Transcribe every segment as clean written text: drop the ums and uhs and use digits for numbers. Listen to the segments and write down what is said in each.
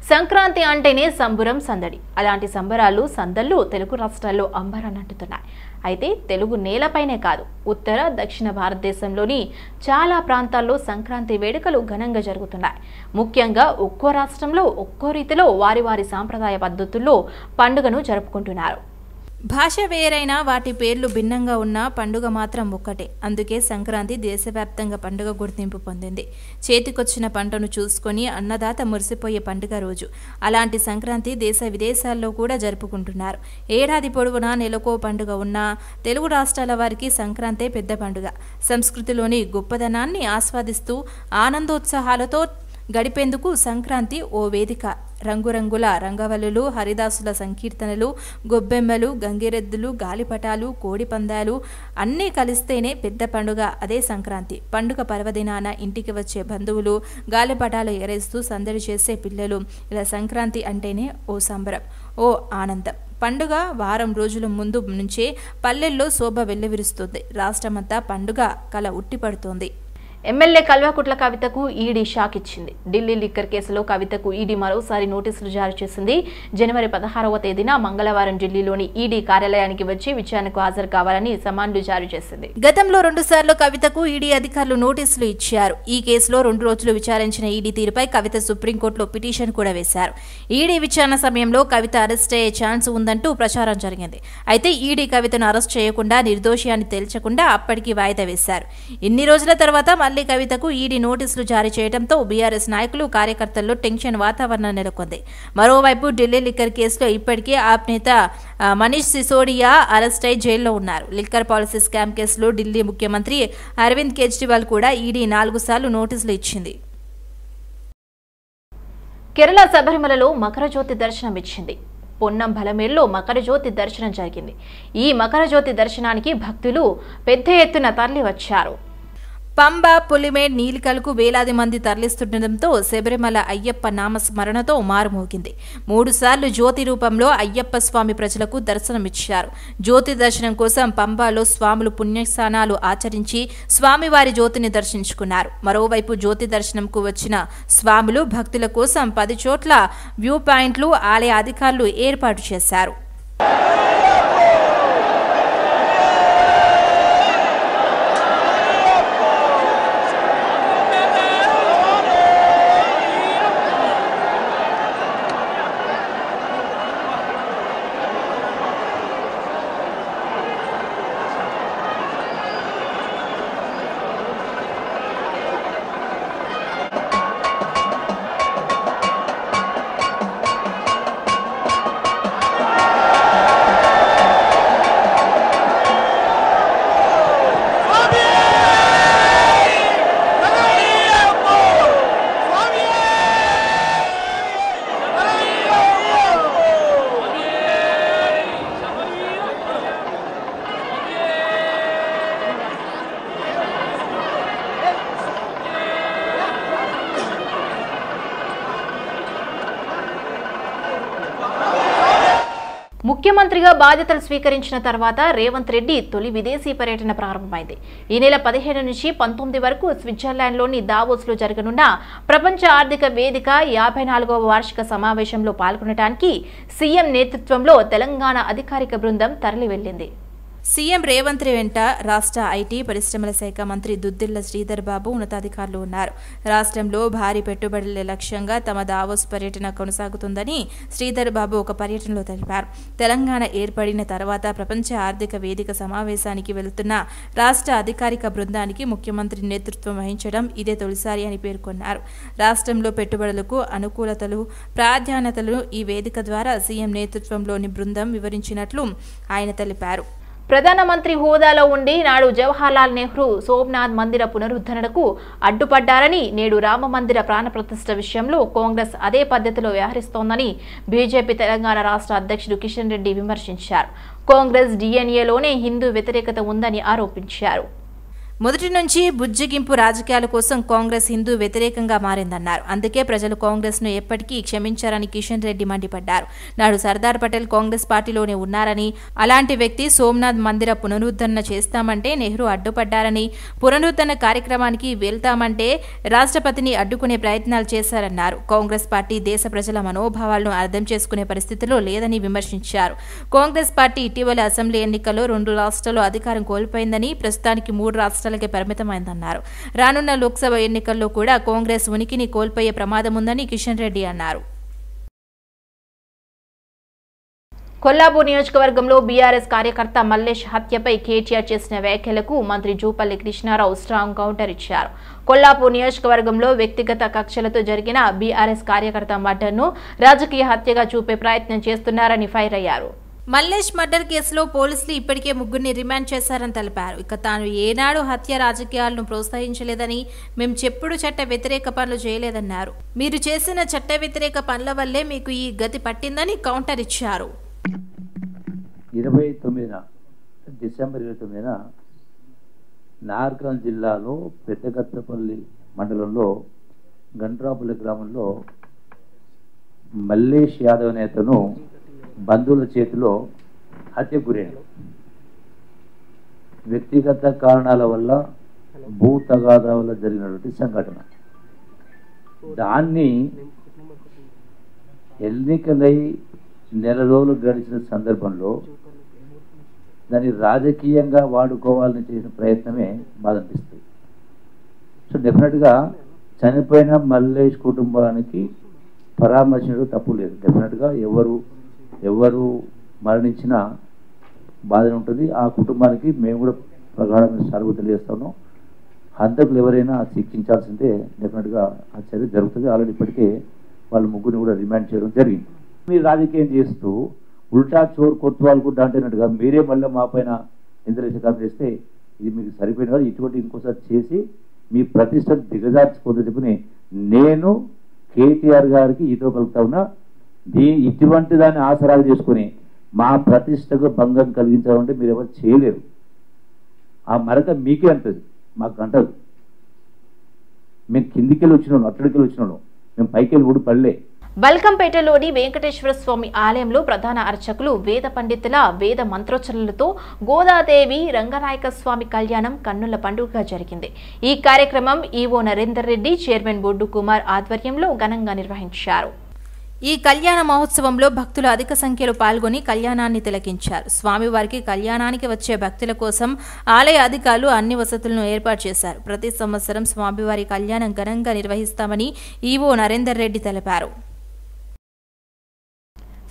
సంక్రాంతి అంటేనే సంబురం సందడి. అలాంటి సంబరాలు సందళ్ళు తెలుగు రాష్ట్రాల్లో అంబరానంటుతున్నాయి. అయితే తెలుగు నేలపైనే కాదు, ఉత్తర దక్షిణ భారతదేశంలోని చాలా ప్రాంతాల్లో సంక్రాంతి వేడుకలు ఘనంగా జరుగుతున్నాయి. ముఖ్యంగా ఒక్కో రాష్ట్రంలో ఒక్కో రీతిలో వారి వారి సాంప్రదాయ పద్ధతుల్లో పండుగను జరుపుకుంటున్నారు. భాష వేరైనా వాటి పేర్లు భిన్నంగా ఉన్న పండుగ మాత్రం ఒక్కటే. అందుకే సంక్రాంతి దేశవ్యాప్తంగా పండుగ గుర్తింపు పొందింది. చేతికొచ్చిన పంటను చూసుకొని అన్నదాత మురిసిపోయే పండుగ రోజు. అలాంటి సంక్రాంతి దేశ విదేశాల్లో కూడా జరుపుకుంటున్నారు. ఏడాది పొడవునా నెలకో పండుగ ఉన్నా తెలుగు రాష్ట్రాల వారికి సంక్రాంతే పెద్ద పండుగ. సంస్కృతిలోని గొప్పదనాన్ని ఆస్వాదిస్తూ ఆనందోత్సాహాలతో గడిపేందుకు సంక్రాంతి ఓ వేదిక. రంగురంగుల రంగవల్లులు, హరిదాసుల సంకీర్తనలు, గొబ్బెమ్మలు, గంగిరెద్దులు, గాలిపటాలు, కోడి పందాలు అన్నీ కలిస్తేనే పెద్ద పండుగ అదే సంక్రాంతి. పండుగ పర్వదినాన ఇంటికి వచ్చే బంధువులు గాలిపటాలు ఎగరేస్తూ సందడి చేసే పిల్లలు, ఇలా సంక్రాంతి అంటేనే ఓ సంబరం, ఓ ఆనందం. పండుగ వారం రోజుల ముందు నుంచే పల్లెల్లో శోభ వెల్లివిరుస్తుంది. రాష్ట్రమంతా పండుగ కల ఉట్టిపడుతోంది. ఎమ్మెల్యే కల్వకుట్ల కవితకు ఈడీ షాక్ ఇచ్చింది. ఢిల్లీ లిక్కర్ కేసులో కవితకు ఈడీ మరోసారి నోటీసులు జారీ చేసింది. జనవరి 16వ తేదీన మంగళవారం ఢిల్లీలోని ఈడీ కార్యాలయానికి వచ్చి విచారణకు హాజరు కావాలని సమన్లు జారీ చేసింది. గతంలో 2 సార్లు కవితకు ఈడీ అధికారులు నోటీసులు ఇచ్చారు. ఈ కేసులో 2 రోజులు విచారించిన ఈడీ తీరుపై కవిత సుప్రీంకోర్టులో పిటిషన్ కూడా వేశారు. ఈడీ విచారణ సమయంలో కవిత అరెస్ట్ అయ్యే ఛాన్స్ ఉందంటూ ప్రచారం జరిగింది. అయితే ఈడీ కవితను అరెస్ట్ చేయకుండా నిర్దోషి అని తేల్చకుండా అప్పటికి వాయిదా వేశారు. ఇన్ని రోజుల తర్వాత మళ్లీ కవితకు ఈడీ నోటీసులు జారీ చేయడంతో బీఆర్ఎస్ నాయకులు, కార్యకర్తల్లో టెన్షన్ వాతావరణం నెలకొంది. మరోవైపు ఢిల్లీ లిక్కర్ కేసులో ఇప్పటికే ఆప్ నేత మనీష్ సిసోడియా అరెస్ట్ అయి జైల్లో ఉన్నారు. లిక్కర్ పాలసీ స్కామ్ కేసులో ఢిల్లీ ముఖ్యమంత్రి అరవింద్ కేజ్రీవాల్ కూడా ఈడీ 4 సార్లు నోటీసులు ఇచ్చింది. కేరళ శబరిమలలో మకరజ్యోతి దర్శనం ఇచ్చింది. పొన్నం బలమేల్లో మకరజ్యోతి దర్శనం జరిగింది. ఈ మకరజ్యోతి దర్శనానికి భక్తులు పెద్ద ఎత్తున తరలి వచ్చారు. పంబ, పులిమేడ్, నీలికలకు వేలాది మంది తరలిస్తుండటంతో శబరిమల అయ్యప్ప నామస్మరణతో మారుమోగింది. 3 సార్లు జ్యోతి రూపంలో అయ్యప్ప స్వామి ప్రజలకు దర్శనమిచ్చారు. జ్యోతి దర్శనం కోసం పంబాలో స్వాములు పుణ్యస్నానాలు ఆచరించి స్వామివారి జ్యోతిని దర్శించుకున్నారు. మరోవైపు జ్యోతి దర్శనంకు వచ్చిన స్వాములు భక్తుల కోసం 10 చోట్ల వ్యూ పాయింట్లు ఆలయ అధికారులు ఏర్పాటు చేశారు. ముఖ్యమంత్రిగా బాధ్యతలు స్వీకరించిన తర్వాత రేవంత్ రెడ్డి తొలి విదేశీ పర్యటన ప్రారంభమైంది. ఈ నెల 15 నుంచి 19 వరకు స్విట్జర్లాండ్లోని దావోస్లో జరగనున్న ప్రపంచ ఆర్థిక వేదిక 54వ వార్షిక సమావేశంలో పాల్గొనడానికి సీఎం నేతృత్వంలో తెలంగాణ అధికారిక బృందం తరలి వెళ్లింది. సీఎం రేవంత్ వెంట రాష్ట్ర ఐటీ పరిశ్రమల శాఖ మంత్రి దుద్దిళ్ల శ్రీధర్ బాబు ఉన్నతాధికారులు ఉన్నారు. రాష్ట్రంలో భారీ పెట్టుబడుల లక్ష్యంగా తమ దావోస్ పర్యటన కొనసాగుతుందని శ్రీధర్ బాబు ఒక పర్యటనలో తెలిపారు. తెలంగాణ ఏర్పడిన తర్వాత ప్రపంచ ఆర్థిక వేదిక సమావేశానికి వెళుతున్న రాష్ట్ర అధికారిక బృందానికి ముఖ్యమంత్రి నేతృత్వం వహించడం ఇదే తొలిసారి అని పేర్కొన్నారు. రాష్ట్రంలో పెట్టుబడులకు అనుకూలతలు, ప్రాధాన్యతలు ఈ వేదిక ద్వారా సీఎం నేతృత్వంలోని బృందం వివరించినట్లు ఆయన తెలిపారు. ప్రధానమంత్రి హోదాలో ఉండి నాడు జవహర్లాల్ నెహ్రూ సోమనాథ్ మందిర పునరుద్ధరణకు అడ్డుపడ్డారని, నేడు రామ మందిర ప్రాణప్రతిష్ఠ విషయంలో కాంగ్రెస్ అదే పద్ధతిలో వ్యవహరిస్తోందని బీజేపీ తెలంగాణ రాష్ట్ర అధ్యక్షుడు కిషన్ రెడ్డి విమర్శించారు. కాంగ్రెస్ డిఎన్ఏలోనే హిందూ వ్యతిరేకత ఉందని ఆరోపించారు. మొదటి నుంచి బుజ్జిగింపు రాజకీయాల కోసం కాంగ్రెస్ హిందూ వ్యతిరేకంగా మారిందన్నారు. అందుకే ప్రజలు కాంగ్రెస్ను ఎప్పటికీ క్షమించారని కిషన్ రెడ్డి మండిపడ్డారు. నాడు సర్దార్ పటేల్ కాంగ్రెస్ పార్టీలోనే ఉన్నారని, అలాంటి వ్యక్తి సోమనాథ్ మందిర పునరుద్ధరణ చేస్తామంటే నెహ్రూ అడ్డుపడ్డారని, పునరుద్ధరణ కార్యక్రమానికి వెళ్తామంటే రాష్ట్రపతిని అడ్డుకునే ప్రయత్నాలు చేశారన్నారు. కాంగ్రెస్ పార్టీ దేశ ప్రజల మనోభావాలను అర్థం చేసుకునే పరిస్థితిలో లేదని విమర్శించారు. కాంగ్రెస్ పార్టీ ఇటీవల అసెంబ్లీ ఎన్నికల్లో 2 రాష్ట్రాల్లో అధికారం కోల్పోయిందని, ప్రస్తుతానికి 3 రాష్ట్రాలకే పరిమితమైందన్నారు. రానున్న లోక్సభ ఎన్నికల్లో కూడా కాంగ్రెస్ ఉనికిని కోల్పోయే ప్రమాదం ఉందని కిషన్ రెడ్డి అన్నారు. కొల్లాపూర్ నియోజకవర్గంలో బీఆర్ఎస్ కార్యకర్త మల్లేష్ హత్యపై కేటీఆర్ చేసిన వ్యాఖ్యలకు మంత్రి జూపల్లి కృష్ణారావు స్ట్రాంగ్ కౌంటర్ ఇచ్చారు. కొల్లాపూర్ నియోజకవర్గంలో వ్యక్తిగత కక్షలతో జరిగిన బీఆర్ఎస్ కార్యకర్త మర్డర్ను రాజకీయ హత్యగా చూపే ప్రయత్నం చేస్తున్నారని ఫైర్ అయ్యారు. మల్లేష్ మర్డర్ కేసులో పోలీసులు ఇప్పటికే 3 రిమాండ్ చేశారని తెలిపారు. ఇక తాను ఏనాడు హత్య రాజకీయాలను ప్రోత్సహించలేదని, మేము చెప్పుడు చట్ట వ్యతిరేక పనులు చేయలేదన్నారు. మీరు చేసిన చట్ట వ్యతిరేక పనుల వల్లే మీకు ఈ గతి పట్టిందని కౌంటర్ ఇచ్చారు. 29న డిసెంబర్ 29న నార్కల్ జిల్లాలో పెద్దగత్తపల్లి మండలంలో గండ్రాపల్లి గ్రామంలో మల్లేష్ యాదవ్ నేతను బంధువుల చేతిలో హత్యకు గురైంది. వ్యక్తిగత కారణాల వల్ల భూ తగాదా వల్ల జరిగినటువంటి సంఘటన. దాన్ని ఎన్నికలై నెల రోజులు గడిచిన సందర్భంలో దాన్ని రాజకీయంగా వాడుకోవాలని చేసిన ప్రయత్నమే బాధ అనిపిస్తుంది. సో డెఫినెట్గా చనిపోయిన మల్లేష్ కుటుంబానికి పరామర్శించడం తప్పు లేదు. డెఫినెట్గా ఎవరు మరణించినా బాధనే ఉంటుంది. ఆ కుటుంబానికి మేము కూడా ప్రగాఢమైన సానుభూతి తెలియజేస్తాను. హంతకులు ఎవరైనా శిక్షించాల్సిందే. డెఫినెట్గా ఆ చర్య జరుగుతుంది. ఆల్రెడీ ఇప్పటికే వాళ్ళ 3 కూడా రిమాండ్ చేయడం జరిగింది. మీరు రాజకీయం చేస్తూ ఉల్టా చోరు కొత్వాలు కూడా అంటున్నట్టుగా మీరే మళ్ళీ మా పైన ఇంద్రశకం చేస్తే ఇది మీకు సరిపోయిన కాదు. ఇటువంటి ఇంకోసారి చేసి మీ ప్రతిష్టను దిగజార్చుకోవద్దని చెప్పి నేను కేటీఆర్ గారికి ఈతో కలుపుతా ఉన్నా. ఇటువంటి దాన్ని ఆసరాలు చేసుకుని మా ప్రతిష్టకు భంగం కలిగించాలంటే మీరు ఎవరు చేయలేరు. ఆ మరక మీకే అంటది, మాకు అంటదు. మేము కిందికెళ్ళి వచ్చినాం, అట్టడికెళ్ళి వచ్చినాం, మేము పైకెళ్ళి కూడా పడలే. బల్కంపేటలోని వెంకటేశ్వర స్వామి ఆలయంలో ప్రధాన అర్చకులు వేద పండితుల వేద మంత్రోచ్చరణలతో గోదాదేవి రంగనాయక స్వామి కళ్యాణం కన్నుల పండుగగా జరిగింది. ఈ కార్యక్రమం ఈవో నరేందర్ రెడ్డి, చైర్మన్ బొడ్డు కుమార్ ఆధ్వర్యంలో ఘనంగా నిర్వహించారు. ఈ కళ్యాణ మహోత్సవంలో భక్తులు అధిక సంఖ్యలో పాల్గొని కళ్యాణాన్ని తిలకించారు. స్వామివారికి కళ్యాణానికి వచ్చే భక్తుల కోసం ఆలయ అధికారులు అన్ని వసతులను ఏర్పాటు చేశారు. ప్రతి సంవత్సరం స్వామివారి కళ్యాణం ఘనంగా నిర్వహిస్తామని ఈవో నరేందర్ రెడ్డి తెలిపారు.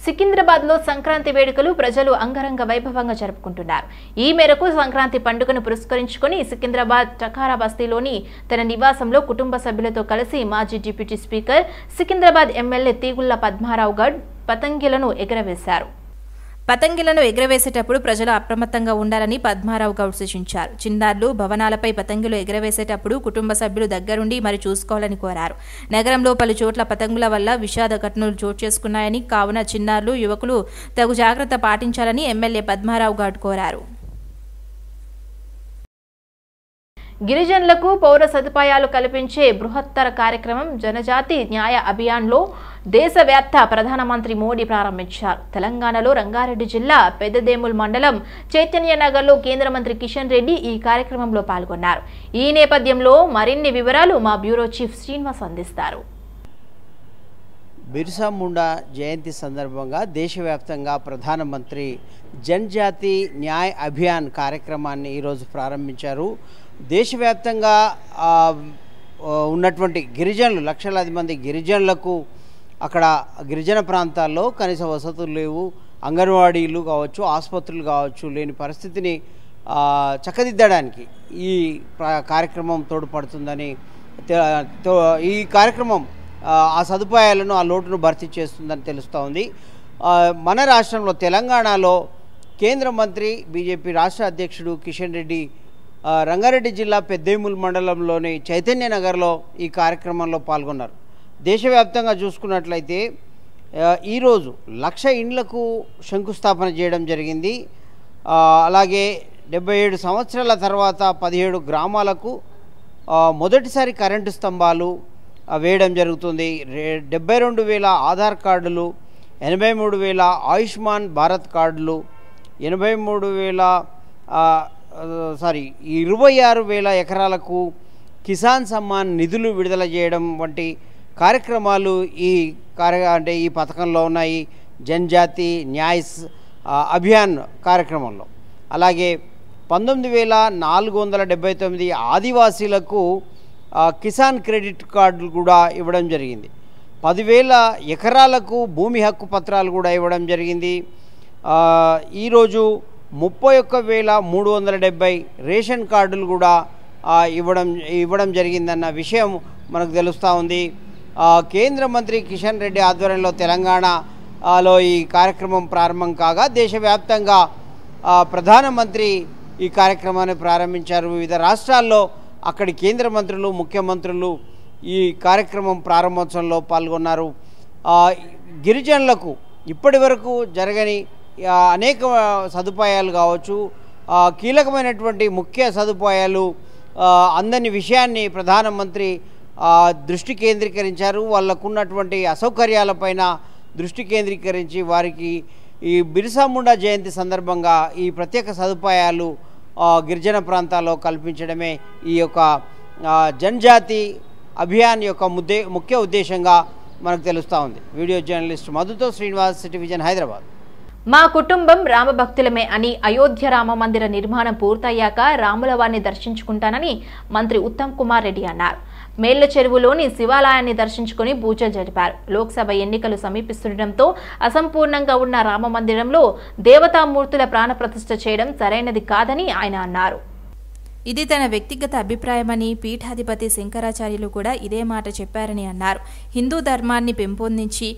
సికింద్రాబాద్ లో సంక్రాంతి వేడుకలు ప్రజలు అంగరంగ వైభవంగా జరుపుకుంటున్నారు. ఈ మేరకు సంక్రాంతి పండుగను పురస్కరించుకుని సికింద్రాబాద్ టకారా బస్తీలోని తన నివాసంలో కుటుంబ సభ్యులతో కలిసి మాజీ deputy speaker, Secunderabad MLA Teegulla Padmarao Goud పతంగిలను ఎగరవేశారు. పతంగిలను ఎగరవేసేటప్పుడు ప్రజలు అప్రమత్తంగా ఉండాలని పద్మారావు గౌడ్ సూచించారు. చిన్నారులు భవనాలపై పతంగులు ఎగరవేసేటప్పుడు కుటుంబ సభ్యులు దగ్గరుండి మరి చూసుకోవాలని కోరారు. నగరంలో పలు చోట్ల పతంగుల వల్ల విషాద ఘటనలు చోటు చేసుకున్నాయని, కావున చిన్నారులు, యువకులు తగు జాగ్రత్త పాటించాలని ఎమ్మెల్యే పద్మారావు గౌడ్ కోరారు. గిరిజనులకు పౌర సదుపాయాలు కల్పించే బృహత్తర కార్యక్రమం జనజాతి న్యాయ అభియాన్లో దేశవ్యాప్త ప్రధానమంత్రి మోడీ ప్రారంభించారు. తెలంగాణలో రంగారెడ్డి జిల్లా పెద్దదేముల్ మండలం చైతన్యనగర్లో కేంద్ర మంత్రి కిషన్ రెడ్డి ఈ కార్యక్రమంలో పాల్గొన్నారు. ఈ నేపథ్యంలో మరిన్ని వివరాలు మా బ్యూరో చీఫ్ శ్రీనివాస్ అందిస్తారు. బిర్సా ముండా జయంతి సందర్భంగా దేశవ్యాప్తంగా ప్రధానమంత్రి జనజాతి న్యాయ్ అభియాన్ కార్యక్రమాన్ని ఈరోజు ప్రారంభించారు. దేశవ్యాప్తంగా ఉన్నటువంటి గిరిజనులు, లక్షలాది మంది గిరిజనులకు అక్కడ గిరిజన ప్రాంతాల్లో కనీస వసతులు లేవు, అంగన్వాడీలు కావచ్చు, ఆసుపత్రులు కావచ్చు లేని పరిస్థితిని చక్కదిద్దడానికి ఈ కార్యక్రమం తోడ్పడుతుందని, ఈ కార్యక్రమం ఆ సదుపాయాలను, ఆ లోటును భర్తీ చేస్తుందని తెలుస్తూ ఉంది. మన రాష్ట్రంలో తెలంగాణలో కేంద్ర మంత్రి, బీజేపీ రాష్ట్ర అధ్యక్షుడు కిషన్ రెడ్డి రంగారెడ్డి జిల్లా పెద్దేముల్ మండలంలోని చైతన్యనగర్లో ఈ కార్యక్రమంలో పాల్గొన్నారు. దేశవ్యాప్తంగా చూసుకున్నట్లయితే ఈరోజు 1,00,000 ఇండ్లకు శంకుస్థాపన చేయడం జరిగింది. అలాగే 77 సంవత్సరాల తర్వాత 17 గ్రామాలకు మొదటిసారి కరెంటు స్తంభాలు వేయడం జరుగుతుంది. 72,000 ఆధార్ కార్డులు, 83,000 ఆయుష్మాన్ భారత్ కార్డులు, 26,000 ఎకరాలకు కిసాన్ సమ్మాన్ నిధులు విడుదల చేయడం వంటి కార్యక్రమాలు ఈ పథకంలో ఉన్నాయి. జన్జాతి న్యాయ్ అభియాన్ కార్యక్రమంలో. అలాగే 19,479 ఆదివాసీలకు కిసాన్ క్రెడిట్ కార్డులు కూడా ఇవ్వడం జరిగింది. 10,000 ఎకరాలకు భూమి హక్కు పత్రాలు కూడా ఇవ్వడం జరిగింది. ఈరోజు 31,370 రేషన్ కార్డులు కూడా ఇవ్వడం జరిగిందన్న విషయం మనకు తెలుస్తూ ఉంది. కేంద్ర మంత్రి కిషన్ రెడ్డి ఆధ్వర్యంలో తెలంగాణలో ఈ కార్యక్రమం ప్రారంభం కాగా దేశవ్యాప్తంగా ప్రధానమంత్రి ఈ కార్యక్రమాన్ని ప్రారంభించారు. వివిధ రాష్ట్రాల్లో అక్కడి కేంద్ర మంత్రులు, ముఖ్యమంత్రులు ఈ కార్యక్రమం ప్రారంభోత్సవంలో పాల్గొన్నారు. గిరిజనులకు ఇప్పటి వరకు జరగని అనేక సదుపాయాలు కావచ్చు, కీలకమైనటువంటి ముఖ్య సదుపాయాలు అందని విషయాన్ని ప్రధానమంత్రి దృష్టి కేంద్రీకరించారు. వాళ్ళకున్నటువంటి అసౌకర్యాలపైన దృష్టి కేంద్రీకరించి వారికి ఈ బిర్సా ముండా జయంతి సందర్భంగా ఈ ప్రత్యేక సదుపాయాలు గిరిజన ప్రాంతాల్లో కల్పించడమే ఈ యొక్క జన్జాతి అభియాన్ యొక్క ముఖ్య ఉద్దేశంగా మనకు తెలుస్తూ ఉంది. వీడియో జర్నలిస్ట్ మధుతో శ్రీనివాస్, సిటీ విజన్, హైదరాబాద్. మా కుటుంబం రామభక్తులమే అని అయోధ్య రామ మందిర నిర్మాణం పూర్తయ్యాక రాములవారిని దర్శించుకుంటానని మంత్రి ఉత్తమ్ కుమార్ రెడ్డి అన్నారు. మేళ్ల చెరువులోని శివాలయాన్ని దర్శించుకుని పూజలు జరిపారు. లోక్సభ ఎన్నికలు సమీపిస్తుండటంతో అసంపూర్ణంగా ఉన్న రామ మందిరంలో దేవతామూర్తుల ప్రాణప్రతిష్ఠ చేయడం సరైనది కాదని ఆయన అన్నారు. ఇది తన వ్యక్తిగత అభిప్రాయమని పీఠాధిపతి శంకరాచార్యులు కూడా ఇదే మాట చెప్పారని అన్నారు. హిందూ ధర్మాన్ని పెంపొందించి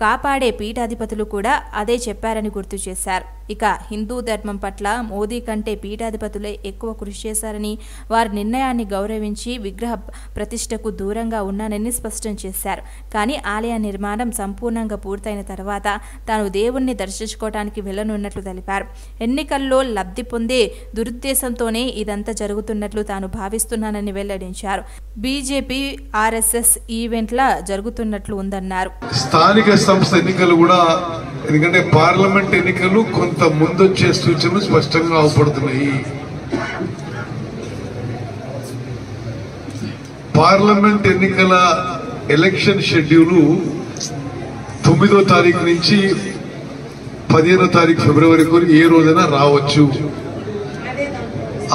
కాపాడే పీఠాధిపతులు కూడా అదే చెప్పారని గుర్తు చేశారు. ఇక హిందూ ధర్మం పట్ల మోదీ కంటే పీఠాధిపతులే ఎక్కువ కృషి చేశారని, వారి నిర్ణయాన్ని గౌరవించి విగ్రహ ప్రతిష్టకు దూరంగా ఉన్నానని స్పష్టం చేశారు. కానీ ఆలయ నిర్మాణం సంపూర్ణంగా పూర్తయిన తర్వాత తాను దేవుణ్ణి దర్శించుకోవడానికి వెళ్లనున్నట్లు తెలిపారు. ఎన్నికల్లో లబ్ధి పొందే దురుద్దేశంతోనే ఇదంతా జరుగుతున్నట్లు తాను భావిస్తున్నానని వెల్లడించారు. బీజేపీ ఆర్ఎస్ఎస్ ఈవెంట్ల జరుగుతున్నట్లు ఉందన్నారు. స్థానిక సంస్థ ఎన్నికలు కూడా, ఎందుకంటే పార్లమెంట్ ఎన్నికలు కొంత ముందొచ్చే సూచనలు స్పష్టంగా అవపడుతున్నాయి. పార్లమెంట్ ఎన్నికల ఎలక్షన్ షెడ్యూలు 9వ తారీఖు నుంచి 15వ తారీఖు ఫిబ్రవరి వరకు ఏ రోజైనా రావచ్చు.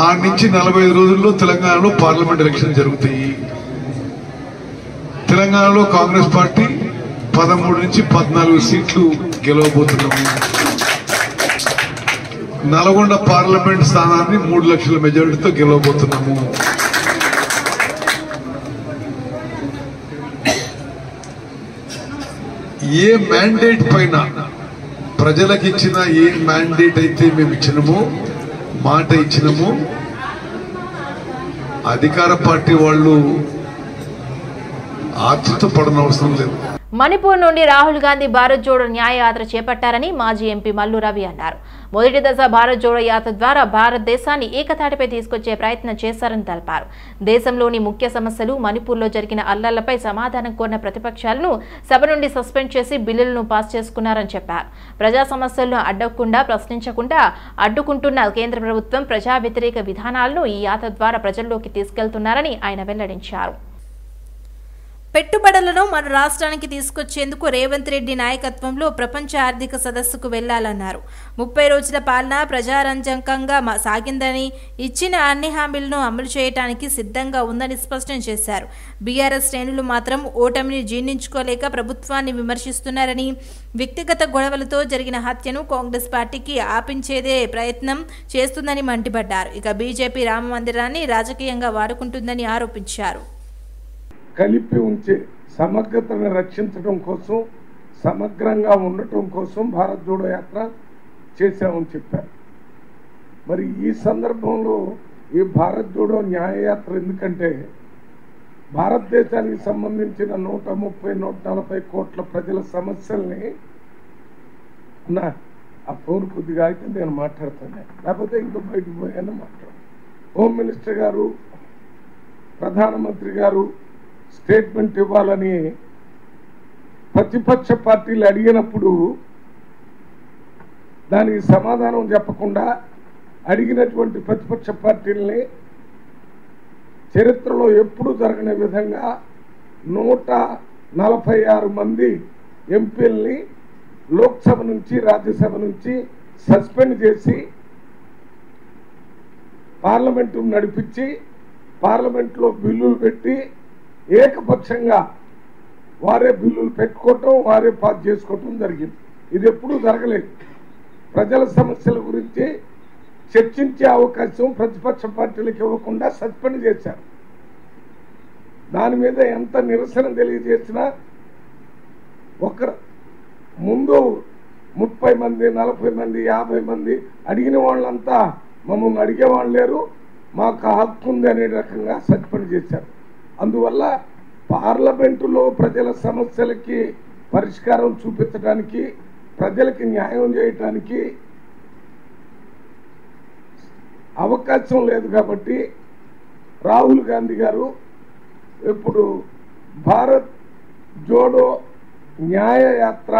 ఆ నుంచి 45 రోజుల్లో తెలంగాణలో పార్లమెంట్ ఎలక్షన్ జరుగుతాయి. తెలంగాణలో కాంగ్రెస్ పార్టీ 13 నుంచి 14 సీట్లు గెలవబోతున్నాము. నల్గొండ పార్లమెంట్ స్థానాన్ని 3 లక్షల మెజారిటీతో గెలవబోతున్నాము. ఏ మ్యాండేట్ పైన ప్రజలకు ఇచ్చిన ఏ మ్యాండేట్ అయితే మేము ఇచ్చినామో, మాట ఇచ్చినామో, అధికార పార్టీ వాళ్ళు ఆతృత పడనవసరం లేదు. మణిపూర్ నుండి రాహుల్ గాంధీ భారత్ జోడో న్యాయ యాత్ర చేపట్టారని మాజీ ఎంపీ మల్లు రవి అన్నారు. మొదటి దశ భారత్ జోడో యాత్ర ద్వారా భారతదేశాన్ని ఏకతాటిపై తీసుకొచ్చే ప్రయత్నం చేశారని తెలిపారు. దేశంలోని ముఖ్య సమస్యలు, మణిపూర్లో జరిగిన అల్లర్లపై సమాధానం కోరిన ప్రతిపక్షాలను సభ నుండి సస్పెండ్ చేసి బిల్లులను పాస్ చేసుకున్నారని చెప్పారు. ప్రజా సమస్యలను అడ్డకుండా ప్రశ్నించకుండా అడ్డుకుంటున్న కేంద్ర ప్రభుత్వం ప్రజా వ్యతిరేక విధానాలను ఈ యాత్ర ద్వారా ప్రజల్లోకి తీసుకెళ్తున్నారని ఆయన వెల్లడించారు. పెట్టుబడులను మన రాష్ట్రానికి తీసుకొచ్చేందుకు రేవంత్ రెడ్డి నాయకత్వంలో ప్రపంచ ఆర్థిక సదస్సుకు వెళ్లాలన్నారు. 30 రోజుల పాలన ప్రజారంజకంగా సాగిందని, ఇచ్చిన అన్ని హామీలను అమలు చేయడానికి సిద్ధంగా ఉందని స్పష్టం చేశారు. బీఆర్ఎస్ శ్రేణులు మాత్రం ఓటమిని జీర్ణించుకోలేక ప్రభుత్వాన్ని విమర్శిస్తున్నారని, వ్యక్తిగత గొడవలతో జరిగిన హత్యను కాంగ్రెస్ పార్టీకి ఆపించేదే ప్రయత్నం చేస్తుందని మండిపడ్డారు. ఇక బీజేపీ రామ మందిరాన్ని రాజకీయంగా వాడుకుంటుందని ఆరోపించారు. కలిపి ఉంచే సమగ్రతను రక్షించడం కోసం, సమగ్రంగా ఉండటం కోసం భారత్ జోడో యాత్ర చేశామని చెప్పారు. మరి ఈ సందర్భంలో ఈ భారత్ జోడో న్యాయయాత్ర ఎందుకంటే భారతదేశానికి సంబంధించిన 130-140 కోట్ల ప్రజల సమస్యల్ని ఆ ఫోన్ కొద్దిగా అయితే నేను మాట్లాడుతాను, లేకపోతే ఇంకో బయటకు పోయాను మాట్లాడు. హోమ్ మినిస్టర్ గారు, ప్రధానమంత్రి గారు స్టేట్మెంట్ ఇవ్వాలని ప్రతిపక్ష పార్టీలు అడిగినప్పుడు దానికి సమాధానం చెప్పకుండా అడిగినటువంటి ప్రతిపక్ష పార్టీలని చరిత్రలో ఎప్పుడూ జరగని విధంగా 146 మంది ఎంపీల్ని లోక్సభ నుంచి రాజ్యసభ నుంచి సస్పెండ్ చేసి పార్లమెంటు నడిపించి పార్లమెంట్లో బిల్లులు పెట్టి ఏకపక్షంగా వారే బిల్లులు పెట్టుకోవటం, వారే పాస్ చేసుకోవటం జరిగింది. ఇది ఎప్పుడూ జరగలేదు. ప్రజల సమస్యల గురించి చర్చించే అవకాశం ప్రతిపక్ష పార్టీలకు ఇవ్వకుండా సస్పెండ్ చేశారు. దాని మీద ఎంత నిరసన తెలియజేసినా ముందు 30 మంది 40 మంది 50 మంది అడిగిన వాళ్ళంతా మమ్మల్ని అడిగేవాళ్ళు లేరు, మాకు హక్కు ఉంది అనే రకంగా సస్పెండ్ చేశారు. అందువల్ల పార్లమెంటులో ప్రజల సమస్యలకి పరిష్కారం చూపించడానికి, ప్రజలకి న్యాయం చేయటానికి అవకాశం లేదు. కాబట్టి రాహుల్ గాంధీ గారు ఇప్పుడు భారత్ జోడో న్యాయ యాత్ర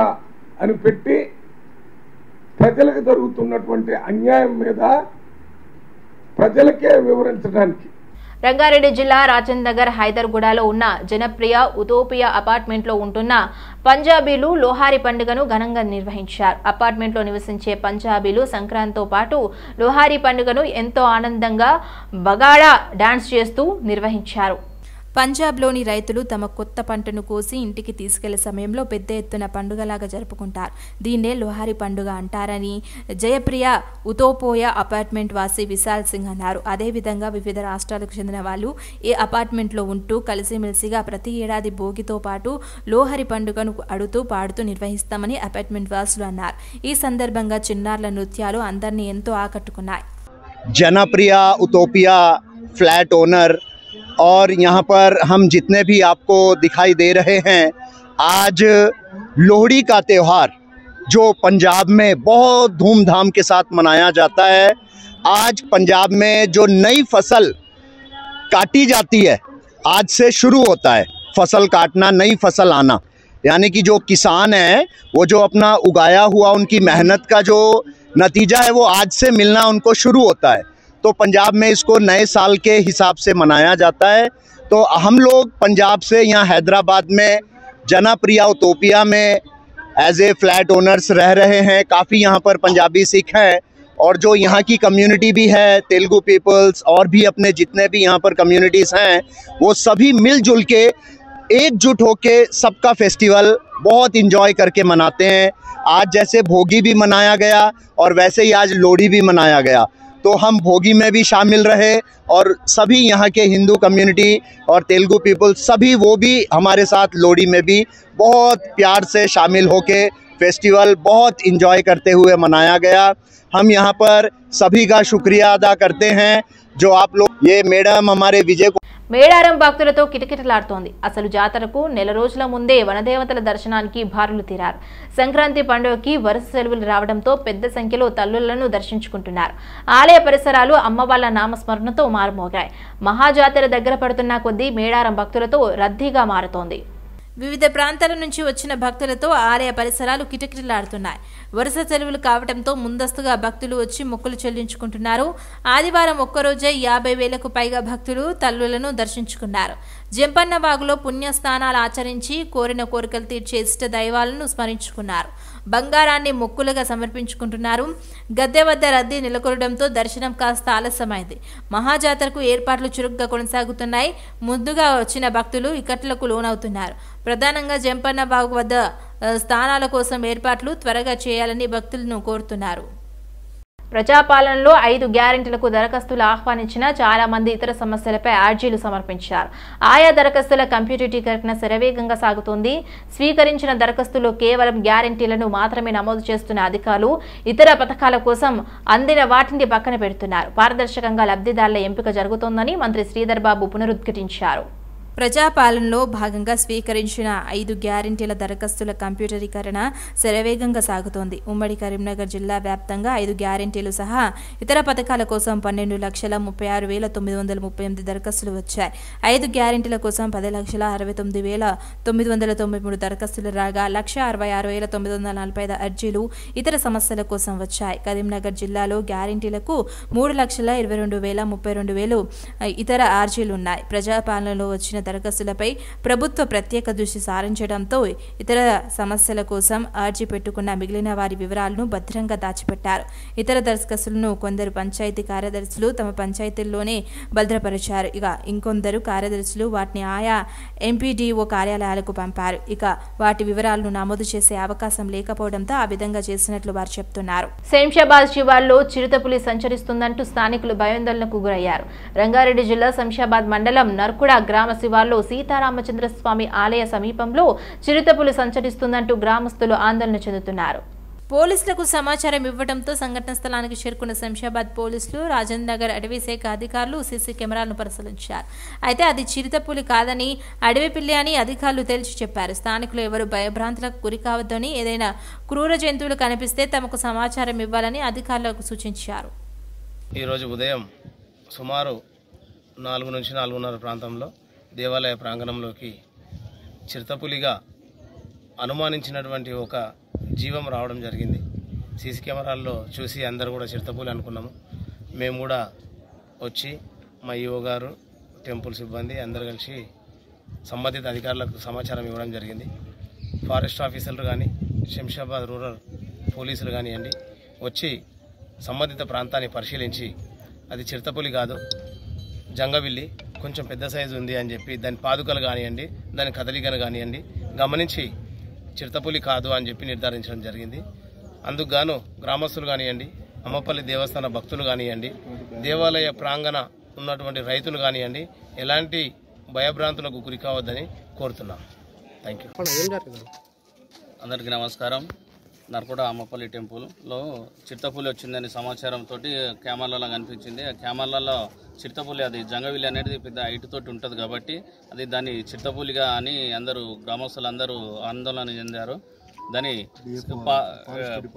అని పెట్టి ప్రజలకు జరుగుతున్నటువంటి అన్యాయం మీద ప్రజలకే వివరించడానికి. రంగారెడ్డి జిల్లా రాజేంద్ర నగర్ హైదర్గూడలో ఉన్న జనప్రియ ఉతోపియా అపార్ట్మెంట్లో ఉంటున్న పంజాబీలు లోహారి పండుగను ఘనంగా నిర్వహించారు. అపార్ట్మెంట్లో నివసించే పంజాబీలు సంక్రాంతితో పాటు లోహారి పండుగను ఎంతో ఆనందంగా బగాడా డాన్స్ చేస్తూ నిర్వహించారు. పంజాబ్లోని రైతులు తమ కొత్త పంటను కోసి ఇంటికి తీసుకెళ్లే సమయంలో పెద్ద ఎత్తున పండుగలాగా జరుపుకుంటారు. దీన్నే లోహారి పండుగ అంటారని జయప్రియ ఉతోపోయా అపార్ట్మెంట్ వాసి విశాల్ సింగ్ అన్నారు. అదేవిధంగా వివిధ రాష్ట్రాలకు చెందిన వాళ్ళు ఈ అపార్ట్మెంట్లో ఉంటూ కలిసిమెలిసిగా ప్రతి ఏడాది భోగితో పాటు లోహరి పండుగను అడుతూ పాడుతూ నిర్వహిస్తామని అపార్ట్మెంట్ వాసులు అన్నారు. ఈ సందర్భంగా చిన్నారుల నృత్యాలు అందరినీ ఎంతో ఆకట్టుకున్నాయి. జనప్రియ ఉతోపియా ఫ్లాట్ ఓనర్ और यहाँ पर हम जितने भी आपको दिखाई दे रहे हैं, आज लोहड़ी का त्यौहार जो पंजाब में बहुत धूमधाम के साथ मनाया जाता है। आज पंजाब में जो नई फसल काटी जाती है, आज से शुरू होता है फसल काटना, नई फसल आना, यानी कि जो किसान है वो जो अपना उगाया हुआ उनकी मेहनत का जो नतीजा है वो आज से मिलना उनको शुरू होता है। तो पंजाब में इसको नए साल के हिसाब से मनाया जाता है। तो हम लोग पंजाब से यहाँ हैदराबाद में जनाप्रिया उतोपिया में एज ए फ्लैट ओनर्स रह रहे हैं। काफ़ी यहाँ पर पंजाबी सिख हैं और जो यहाँ की कम्युनिटी भी है, तेलुगु पीपल्स और भी अपने जितने भी यहाँ पर कम्युनिटीज़ हैं, वो सभी मिलजुल के एकजुट होके सबका फेस्टिवल बहुत इंजॉय करके मनाते हैं। आज जैसे भोगी भी मनाया गया और वैसे ही आज लोहड़ी भी मनाया गया, तो हम भोगी में भी शामिल रहे और सभी यहाँ के हिंदू कम्युनिटी और तेलुगु पीपल सभी वो भी हमारे साथ लोहड़ी में भी बहुत प्यार से शामिल होके फेस्टिवल बहुत इंजॉय करते हुए मनाया गया। हम यहाँ पर सभी का शुक्रिया अदा करते हैं जो आप लोग, ये मैडम हमारे विजय మేడారం భక్తులతో కిటకిటలాడుతోంది. అసలు జాతరకు నెల రోజుల ముందే వనదేవతల దర్శనానికి బారులు తీరారు. సంక్రాంతి పండుగకి వరుస సెలవులు రావడంతో పెద్ద సంఖ్యలో తల్లులను దర్శించుకుంటున్నారు. ఆలయ పరిసరాలు అమ్మవార్ల నామస్మరణతో మారుమోగాయి. మహాజాతర దగ్గర పడుతున్న కొద్దీ మేడారం భక్తులతో రద్దీగా మారుతోంది. వివిధ ప్రాంతాల నుంచి వచ్చిన భక్తులతో ఆలయ పరిసరాలు కిటకిటలాడుతున్నాయి. వరుస సెలవులు కావడంతో ముందస్తుగా భక్తులు వచ్చి మొక్కులు చెల్లించుకుంటున్నారు. ఆదివారం ఒక్కరోజే 50,000కు పైగా భక్తులు తల్లులను దర్శించుకున్నారు. జంపన్న వాగులో పుణ్యస్నానాలు ఆచరించి కోరిన కోరికలు తీర్చే ఇష్ట దైవాలను స్మరించుకున్నారు. బంగారాన్ని మొక్కులుగా సమర్పించుకుంటున్నారు. గద్దె వద్ద రద్దీ నెలకొనడంతో దర్శనం కాస్త ఆలస్యమైంది. మహాజాతరకు ఏర్పాట్లు చురుగ్గా కొనసాగుతున్నాయి. ముందుగా వచ్చిన భక్తులు ఇక్కట్లకు లోనవుతున్నారు. ప్రధానంగా జంపన్న వాగు వద్ద స్థానాల కోసం ఏర్పాట్లు త్వరగా చేయాలని భక్తులను కోరుతున్నారు. ప్రజాపాలనలో 5 గ్యారెంటీలకు దరఖాస్తులు ఆహ్వానించిన చాలా మంది ఇతర సమస్యలపై అర్జీలు సమర్పించారు. ఆయా దరఖాస్తుల కంప్యూటరీకరణ శరవేగంగా సాగుతోంది. స్వీకరించిన దరఖాస్తులో కేవలం గ్యారెంటీలను మాత్రమే నమోదు చేస్తున్న అధికారులు ఇతర పథకాల కోసం అందిన వాటిని పక్కన పెడుతున్నారు. పారదర్శకంగా లబ్ధిదారుల ఎంపిక జరుగుతోందని మంత్రి శ్రీధర్ బాబు పునరుద్ఘాటించారు. ప్రజాపాలనలో భాగంగా స్వీకరించిన 5 గ్యారెంటీల దరఖాస్తుల కంప్యూటరీకరణ శరవేగంగా సాగుతోంది. ఉమ్మడి కరీంనగర్ జిల్లా వ్యాప్తంగా 5 గ్యారెంటీలు సహా ఇతర పథకాల కోసం 12,36,938 దరఖాస్తులు వచ్చాయి. 5 గ్యారెంటీల కోసం 10,69,993 దరఖాస్తులు రాగా 1,66,945 అర్జీలు ఇతర సమస్యల కోసం వచ్చాయి. కరీంనగర్ జిల్లాలో గ్యారెంటీలకు 3,22,32 ఇతర అర్జీలున్నాయి. ప్రజాపాలనలో వచ్చిన దరఖాస్తులపై ప్రభుత్వ ప్రత్యేక దృష్టి సారించడంతో ఇతర సమస్యల కోసం అర్జీ పెట్టుకున్న మిగిలిన వారి వివరాలను భద్రంగా దాచిపెట్టారు. ఇతర దరఖాస్తులను కొందరు పంచాయతీ కార్యదర్శులు తమ పంచాయతీల్లోనే భద్రపరిచారు. ఇక ఇంకొందరు కార్యదర్శులు వాటిని ఆయా ఎంపీడీఓ కార్యాలయాలకు పంపారు. ఇక వాటి వివరాలను నమోదు చేసే అవకాశం లేకపోవడంతో ఆ విధంగా చేసినట్లు వారు చెప్తున్నారు. శంషాబాద్ శివార్లో చిరుతపులి సంచరిస్తుందంటూ స్థానికులు భయాందోళనకు గురయ్యారు. రంగారెడ్డి జిల్లా శంషాబాద్ మండలం నర్కుడ గ్రామ శివార్లో సీతారామచంద్రస్వామి ఆలయ సమీపంలో చిరుతపులి సంచరిస్తుందంటూ గ్రామస్తులు ఆందోళన చెందుతున్నారు. పోలీసులకు సమాచారం ఇవ్వడంతో సంఘటన స్థలానికి చేరుకున్న శంషాబాద్ పోలీసులు రాజేంద్ర నగర్ అటవీ శాఖ అధికారులు సీసీ కెమెరాలను పరిశీలించారు. అయితే అది చిరుతపులి కాదని అడవి పిల్లి అని అధికారులు తేల్చి చెప్పారు. స్థానికులు ఎవరు భయభ్రాంతులకు గురి కావద్దని, ఏదైనా క్రూర జంతువులు కనిపిస్తే తమకు సమాచారం ఇవ్వాలని అధికారులకు సూచించారు. ఈరోజు ఉదయం సుమారు 4 నుంచి 4:30 ప్రాంతంలో దేవాలయ ప్రాంగణంలోకి చిరుతపులిగా అనుమానించినటువంటి ఒక జీవం రావడం జరిగింది. సీసీ కెమెరాల్లో చూసి అందరూ కూడా చిరుతపులి అనుకున్నాము. మేము కూడా వచ్చి మా ఈఓ గారు, టెంపుల్ సిబ్బంది అందరూ కలిసి సంబంధిత అధికారులకు సమాచారం ఇవ్వడం జరిగింది. ఫారెస్ట్ ఆఫీసర్లు కానీ, శంషాబాద్ రూరల్ పోలీసులు కానివ్వండి వచ్చి సంబంధిత ప్రాంతాన్ని పరిశీలించి అది చిరుతపులి కాదు, జంగవిల్లి, కొంచెం పెద్ద సైజు ఉంది అని చెప్పి దాని పాదుకలు కానివ్వండి, దాని కదలికలు కానివ్వండి గమనించి చిరుతపులి కాదు అని చెప్పి నిర్ధారించడం జరిగింది. అందుకు గాను గ్రామస్తులు కానివ్వండి, అమ్మపల్లి దేవస్థాన భక్తులు కానివ్వండి, దేవాలయ ప్రాంగణ ఉన్నటువంటి రైతులు కానివ్వండి ఎలాంటి భయభ్రాంతులకు గురి కావద్దని కోరుతున్నాం. Thank you. అందరికీ నమస్కారం. నర్కుడ అమ్మపల్లి టెంపుల్లో చిరుతపులి వచ్చిందని సమాచారంతో కెమెరాలలో కనిపించింది. ఆ కెమెరాలలో చిరుతపులి అది జంగవిల్లి అనేది పెద్ద హైట్ తోటి ఉంటుంది కాబట్టి అది దాన్ని చిరుతపులిగా అని అందరూ గ్రామస్తులందరూ ఆందోళన చెందారు. దాని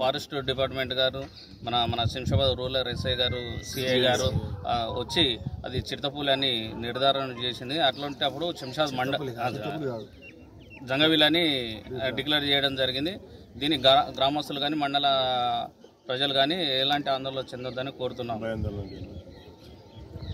ఫారెస్ట్ డిపార్ట్మెంట్ గారు, మన శంషాబాద్ రూరల్ ఎస్ఐ గారు, సిఐ గారు వచ్చి అది చిరుతపులి అని నిర్ధారణ చేసింది. అట్లాంటి అప్పుడు శంషాబాద్ జంగవిల్లి అని డిక్లేర్ చేయడం జరిగింది. దీని గ్రామస్తులు కానీ మండల ప్రజలు కానీ ఎలాంటి ఆందోళన చెందొద్దని కోరుతున్నాం.